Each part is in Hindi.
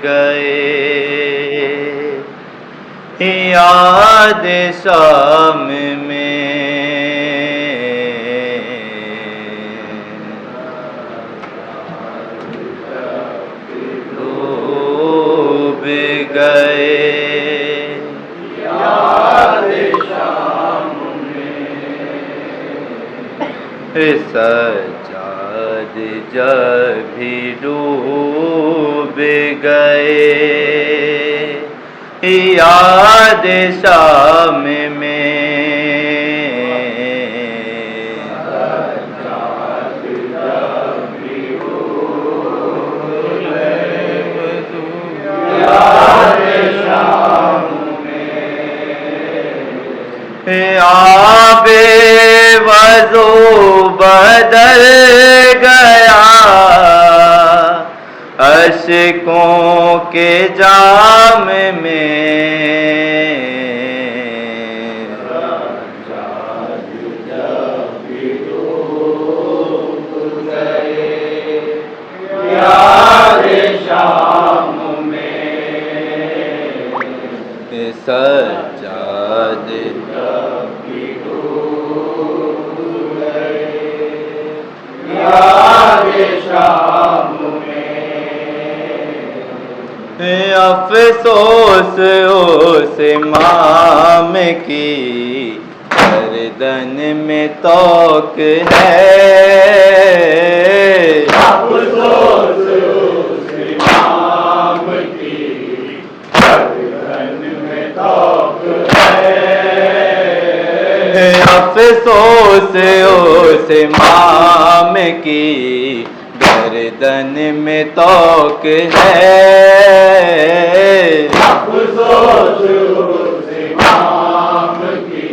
गए, याद शाम में डूब गए, याद शाम में सज्जाद जब भी डूब गए, याद शाम में सज्जाद जब भी डूब गए, याद शाम में आबे वज़ू बदल गया, अश्कों के जाम में सज्जाद जब भी डूब गए, याद शाम में सज्जाद जब भी डूब गए, याद शाम अफ़सोस उस इमाम की गर्दन में तौक है, अफ़सोस उस इमाम की गर्दन में तौक है, अफ़सोस उस इमाम की गर्दन में तौक है, अफ़सोस उस इमाम की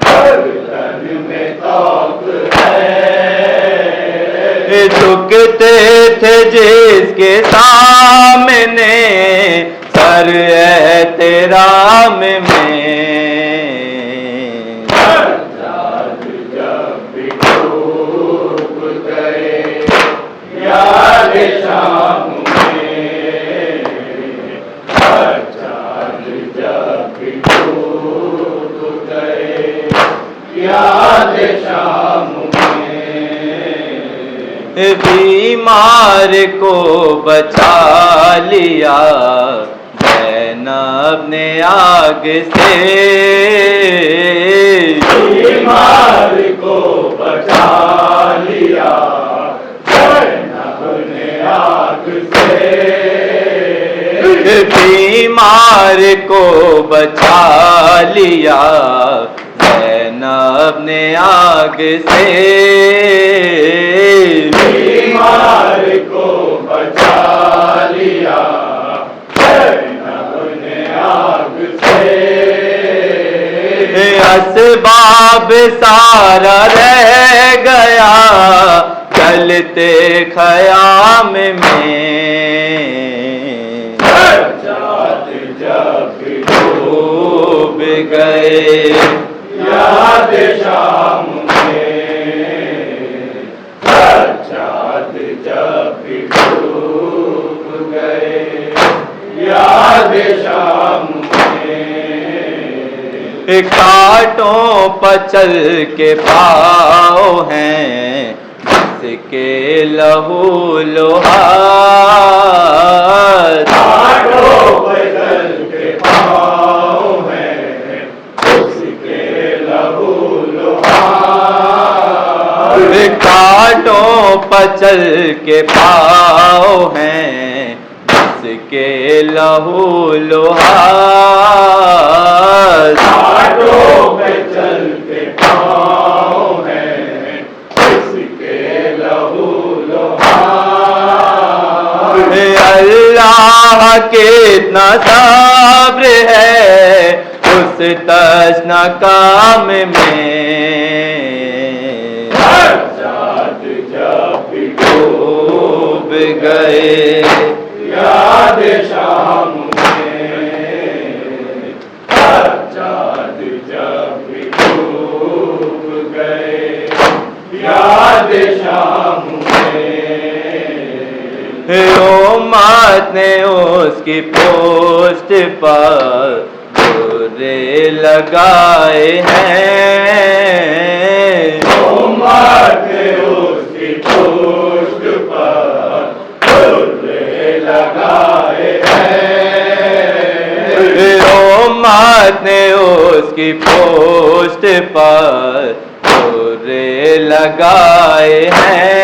गर्दन में तौक है, झुकते थे जिसके सामने सर एहतराम में, सज्जाद जब भी डूब गए, याद शाम में सज्जाद जब भी डूब गए, याद शाम में बीमार को बचा लिया ज़ैनब ने आग से, बीमार को बचा लिया आग से, बीमार को बचा लिया ज़ैनब ने आग से, बीमार को बचा लिया ज़ैनब ने आग से, असबाब सारा रह गया चलते ख़याम में, सज्जाद जब भी डूब गए, याद शाम में सज्जाद जब भी डूब गए, याद शाम में कांटों पर चल के पाँव हैं के लहू लोहार, कांटों पर चल के पाँव हैं उसके लहू लोहार, कांटों पर चल के पाँव हैं उसके लहू लोहार, कांटों पर चल के पाँव हैं अल्लाह के इतना सब्र है उस तशना काम में, सज्जाद जब भी डूब गए, याद शाम में सज्जाद जब भी डूब गए, याद शाम में उम्मत ने उसकी पोस्ट पर बुरे लगाए हैं। उम्मत ने उसकी पोस्ट पर बुरे लगाए हैं। उम्मत ने उसकी पोस्ट पर बुरे लगाए हैं।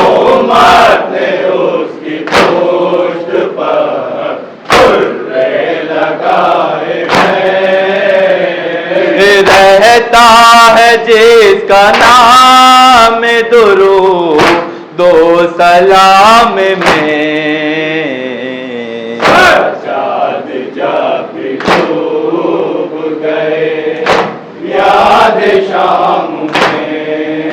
उम्मत ने उसकी पोस्ट पर बुरे लगाए हैं। रहता है जिसका नाम दुरूद दो सलाम में, सजाद जब डूब गए याद शाम में,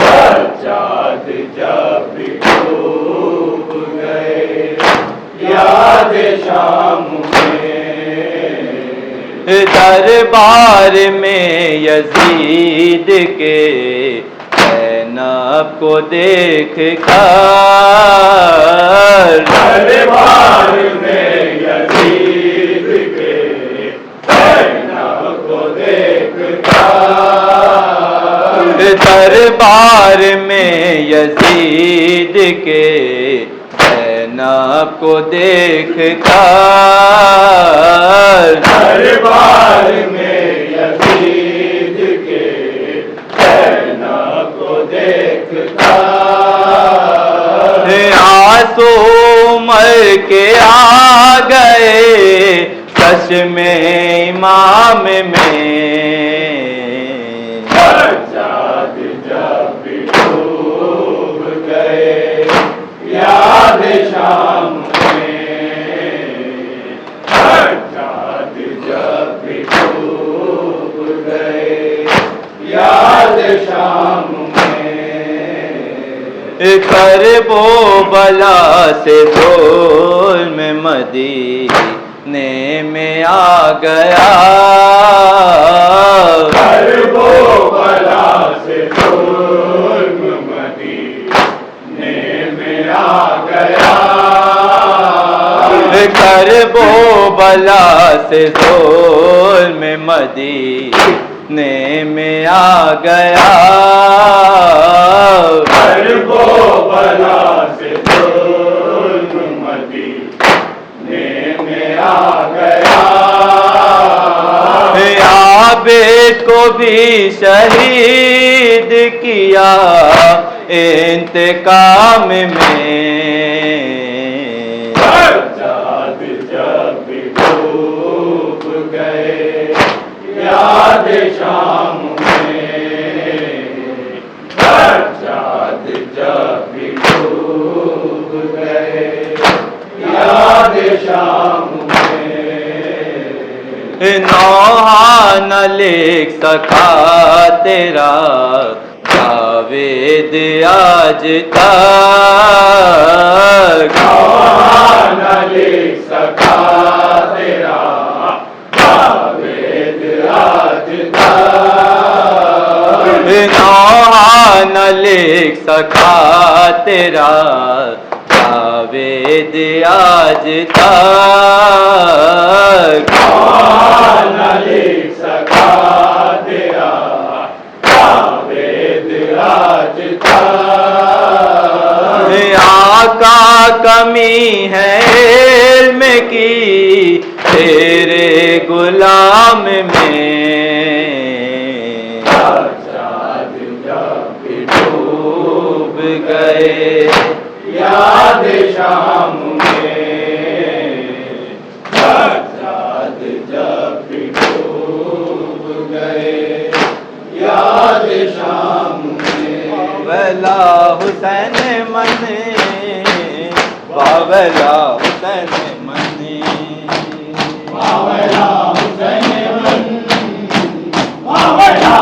सजाद जब डूब गए याद शाम में। दरबार में यजीद के ज़ैनब को देख कर, दरबार में यजीद के ज़ैनब को देख कर, दरबार में यजीद के ज़ैनब को देख कर, दरबार में यजीद के ज़ैनब को देख कर, आंसू मर के आ गए चश्मे इमाम में। सजाद जब डूब गए याद शाम में, सजाद जब डूब गए याद शाम में। करबो बला से ज़ुल्म मदीने में आ गया, करबो बला से ज़ुल्म मदीने में आ गया, करबो बला से ज़ुल्म मदीने में आ गया, करबो बला से ज़ुल्म मदीने में आ गया। आबिद को भी शहीद किया इंतकाम में, सजाद जब डूब गए याद शाम में, सजाद जब डूब गए याद शाम में। नौहा न लिख सका तेरा जावेद आज तक, नौहा न लिख सका तेरा जावेद आज तक, नौहा न लिख सका तेरा जावेद आज तक, न लिख सका तेरा जावेद आज तक। आका कमी है इल्म की तेरे गुलाम में, सजाद जब डूब गए याद शाम में, सजाद जब डूब गए याद शाम में। बावला हुसैन मने, बावला हुसैन मने, बावला हुसैन मन, बावला